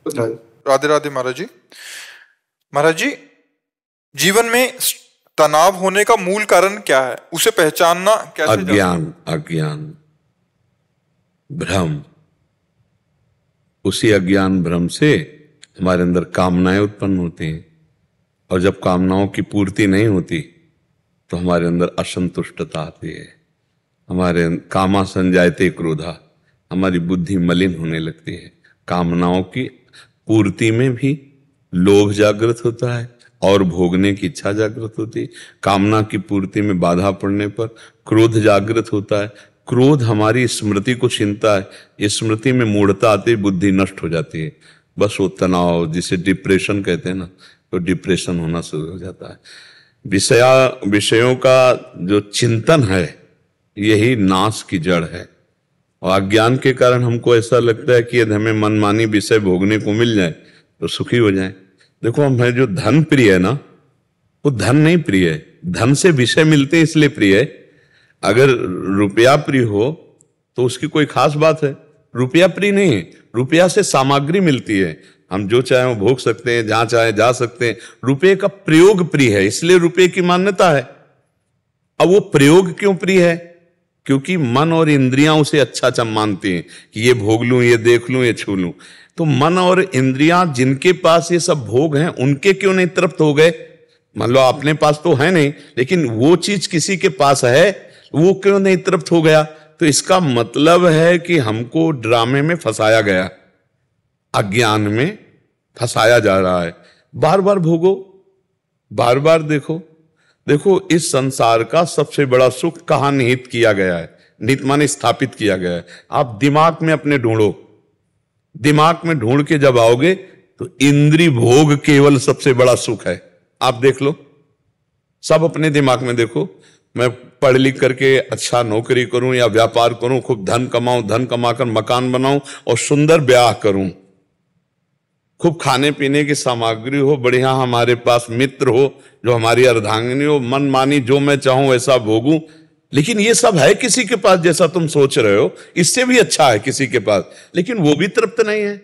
राधे राधे महाराज जी। महाराज जी, जीवन में तनाव होने का मूल कारण क्या है? उसे पहचानना कैसे? अज्ञान, भ्रम। उसी अज्ञान भ्रम से हमारे अंदर कामनाएं उत्पन्न होती हैं, और जब कामनाओं की पूर्ति नहीं होती तो हमारे अंदर असंतुष्टता आती है। हमारे कामा संजायते क्रोधा, हमारी बुद्धि मलिन होने लगती है। कामनाओं की पूर्ति में भी लोभ जागृत होता है और भोगने की इच्छा जागृत होती है। कामना की पूर्ति में बाधा पड़ने पर क्रोध जागृत होता है। क्रोध हमारी स्मृति को छीनता है। स्मृति में मूढ़ता आती है, बुद्धि नष्ट हो जाती है। बस वो तनाव, जिसे डिप्रेशन कहते हैं ना, तो डिप्रेशन होना शुरू हो जाता है। विषयों का जो चिंतन है यही नाश की जड़ है। और अज्ञान के कारण हमको ऐसा लगता है कि यदि हमें मनमानी विषय भोगने को मिल जाए तो सुखी हो जाए। देखो, हमें जो धन प्रिय है ना, वो धन नहीं प्रिय है, धन से विषय मिलते हैं इसलिए प्रिय है। अगर रुपया प्रिय हो तो उसकी कोई खास बात है। रुपया प्रिय नहीं है, रुपया से सामग्री मिलती है, हम जो चाहे वो भोग सकते हैं, जहां चाहे जा सकते हैं। रुपये का प्रयोग प्रिय है, इसलिए रुपये की मान्यता है। अब वो प्रयोग क्यों प्रिय है? क्योंकि मन और इंद्रियां उसे अच्छा मानती हैं कि ये भोग लूं, ये देख लूं, ये छू लूं। तो मन और इंद्रियां जिनके पास ये सब भोग हैं, उनके क्यों नहीं तृप्त हो गए? मान लो अपने पास तो है नहीं, लेकिन वो चीज किसी के पास है, वो क्यों नहीं तृप्त हो गया? तो इसका मतलब है कि हमको ड्रामे में फंसाया गया, अज्ञान में फंसाया जा रहा है। बार बार भोगो, बार बार देखो। इस संसार का सबसे बड़ा सुख कहां निहित किया गया है? निहित माने स्थापित किया गया है। आप दिमाग में अपने ढूंढो, दिमाग में ढूंढ के जब आओगे तो इंद्रिय भोग केवल सबसे बड़ा सुख है। आप देख लो, सब अपने दिमाग में देखो। मैं पढ़ लिख करके अच्छा नौकरी करूं या व्यापार करूं, खूब धन कमाऊं, धन कमाकर मकान बनाऊं और सुंदर ब्याह करूं, खूब खाने पीने की सामग्री हो, बढ़िया हमारे पास मित्र हो जो हमारी अर्धांगिनी हो, मन मानी जो मैं चाहूं वैसा भोगूं। लेकिन ये सब है किसी के पास जैसा तुम सोच रहे हो, इससे भी अच्छा है किसी के पास, लेकिन वो भी तृप्त नहीं है।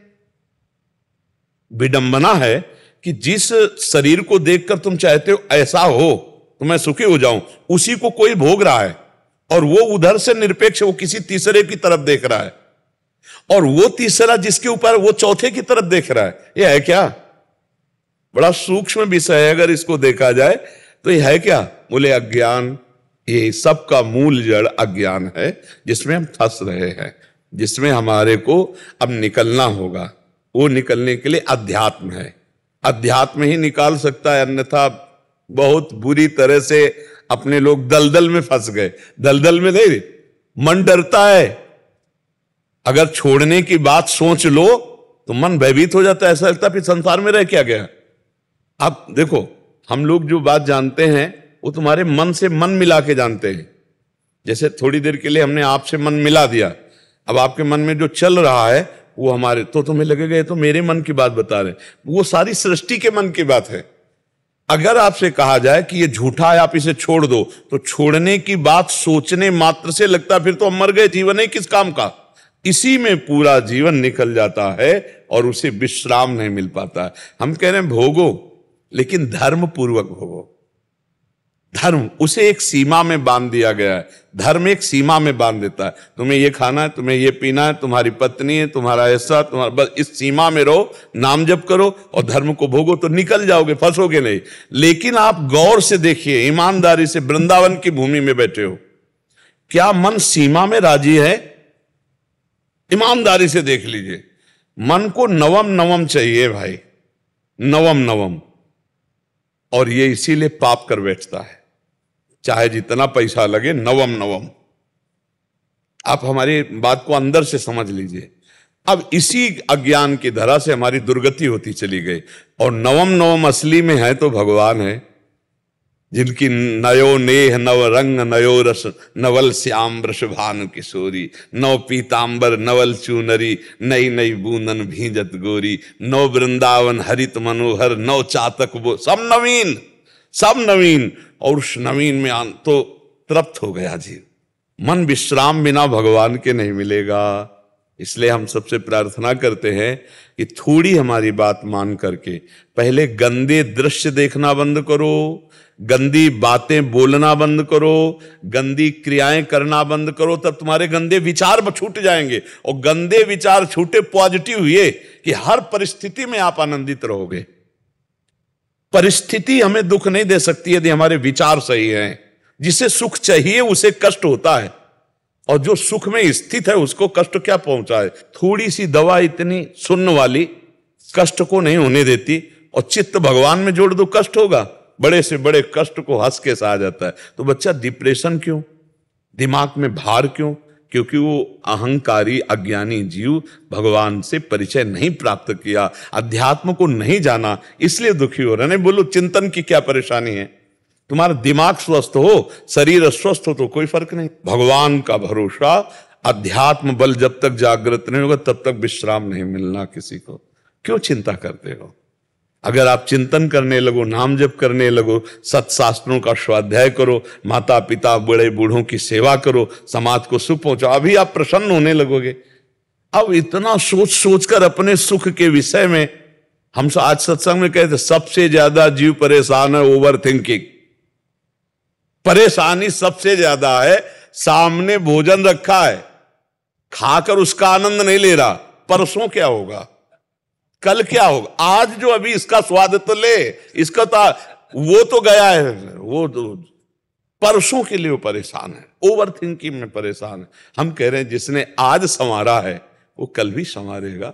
विडंबना है कि जिस शरीर को देखकर तुम चाहते हो ऐसा हो तो मैं सुखी हो जाऊं, उसी को कोई भोग रहा है और वो उधर से निरपेक्ष, वो किसी तीसरे की तरफ देख रहा है, और वो तीसरा जिसके ऊपर वो चौथे की तरफ देख रहा है। ये है क्या? बड़ा सूक्ष्म विषय है। अगर इसको देखा जाए तो ये है क्या? बोले अज्ञान। ये सब का मूल जड़ अज्ञान है, जिसमें हम फंस रहे हैं, जिसमें हमारे को अब निकलना होगा। वो निकलने के लिए अध्यात्म है, अध्यात्म ही निकाल सकता है। अन्यथा बहुत बुरी तरह से अपने लोग दलदल में फंस गए। दलदल में नहीं, मन डरता है। अगर छोड़ने की बात सोच लो तो मन भयभीत हो जाता है, ऐसा लगता है फिर संसार में रह क्या गया। अब देखो, हम लोग जो बात जानते हैं वो तुम्हारे मन से मन मिला के जानते हैं। जैसे थोड़ी देर के लिए हमने आपसे मन मिला दिया, अब आपके मन में जो चल रहा है वो हमारे, तो तुम्हें लगेगा ये तो मेरे मन की बात बता रहे, वो सारी सृष्टि के मन की बात है। अगर आपसे कहा जाए कि ये झूठा है, आप इसे छोड़ दो, तो छोड़ने की बात सोचने मात्र से लगता है फिर तो हम मर गए, जीवन है किस काम का। इसी में पूरा जीवन निकल जाता है और उसे विश्राम नहीं मिल पाता है। हम कह रहे हैं भोगो, लेकिन धर्म पूर्वक भोगो। धर्म, उसे एक सीमा में बांध दिया गया है। धर्म एक सीमा में बांध देता है, तुम्हें ये खाना है, तुम्हें ये पीना है, तुम्हारी पत्नी है, तुम्हारा ऐसा, तुम्हारा, बस इस सीमा में रहो, नाम जप करो और धर्म को भोगो तो निकल जाओगे, फंसोगे नहीं। लेकिन आप गौर से देखिए, ईमानदारी से, वृंदावन की भूमि में बैठे हो, क्या मन सीमा में राजी है? ईमानदारी से देख लीजिए। मन को नवम नवम चाहिए भाई, नवम नवम, और ये इसीलिए पाप कर बैठता है, चाहे जितना पैसा लगे, नवम नवम। आप हमारी बात को अंदर से समझ लीजिए। अब इसी अज्ञान की धरा से हमारी दुर्गति होती चली गई, और नवम नवम असली में है तो भगवान है, जिनकी नयो नेह नव रंग नयो रस, नवल श्याम वृषभानु किशोरी, नव पीतांबर नवल चूनरी, नई नई बूंदन भींजत गोरी, नव वृंदावन हरित मनोहर, नव चातक वो, सब नवीन, सब नवीन। और उस नवीन में तो तृप्त हो गया जीव। मन विश्राम बिना भगवान के नहीं मिलेगा। इसलिए हम सबसे प्रार्थना करते हैं कि थोड़ी हमारी बात मान करके पहले गंदे दृश्य देखना बंद करो, गंदी बातें बोलना बंद करो, गंदी क्रियाएं करना बंद करो, तब तुम्हारे गंदे विचार छूट जाएंगे। और गंदे विचार छूटे, पॉजिटिव हुए कि हर परिस्थिति में आप आनंदित रहोगे। परिस्थिति हमें दुख नहीं दे सकती यदि हमारे विचार सही हैं। जिसे सुख चाहिए उसे कष्ट होता है, और जो सुख में स्थित है उसको कष्ट क्या पहुंचाए। थोड़ी सी दवा इतनी सुन्न वाली कष्ट को नहीं होने देती, और चित्त भगवान में जोड़ दो कष्ट होगा। बड़े से बड़े कष्ट को हंस के सहा जाता है। तो बच्चा डिप्रेशन क्यों, दिमाग में भार क्यों? क्योंकि वो अहंकारी अज्ञानी जीव भगवान से परिचय नहीं प्राप्त किया, अध्यात्म को नहीं जाना, इसलिए दुखी हो रहा। नहीं बोलो चिंतन की क्या परेशानी है, तुम्हारा दिमाग स्वस्थ हो, शरीर अस्वस्थ हो तो कोई फर्क नहीं। भगवान का भरोसा, अध्यात्म बल जब तक जागृत नहीं होगा तब तक विश्राम नहीं मिलना किसी को। क्यों चिंता करते हो? अगर आप चिंतन करने लगो, नाम जप करने लगो, सत्शास्त्रों का स्वाध्याय करो, माता पिता बड़े बूढ़ों की सेवा करो, समाज को सुख पहुंचाओ, अभी आप प्रसन्न होने लगोगे। अब इतना सोच सोचकर अपने सुख के विषय में, हम आज सत्संग में कहते सबसे ज्यादा जीव परेशान है ओवर थिंकिंग। परेशानी सबसे ज्यादा है, सामने भोजन रखा है, खाकर उसका आनंद नहीं ले रहा, परसों क्या होगा, कल क्या होगा, आज जो अभी इसका स्वाद तो ले, इसका तो वो तो गया है, वो तो परसों के लिए वो परेशान है, ओवर थिंकिंग में परेशान है। हम कह रहे हैं जिसने आज संवारा है वो कल भी संवारेगा।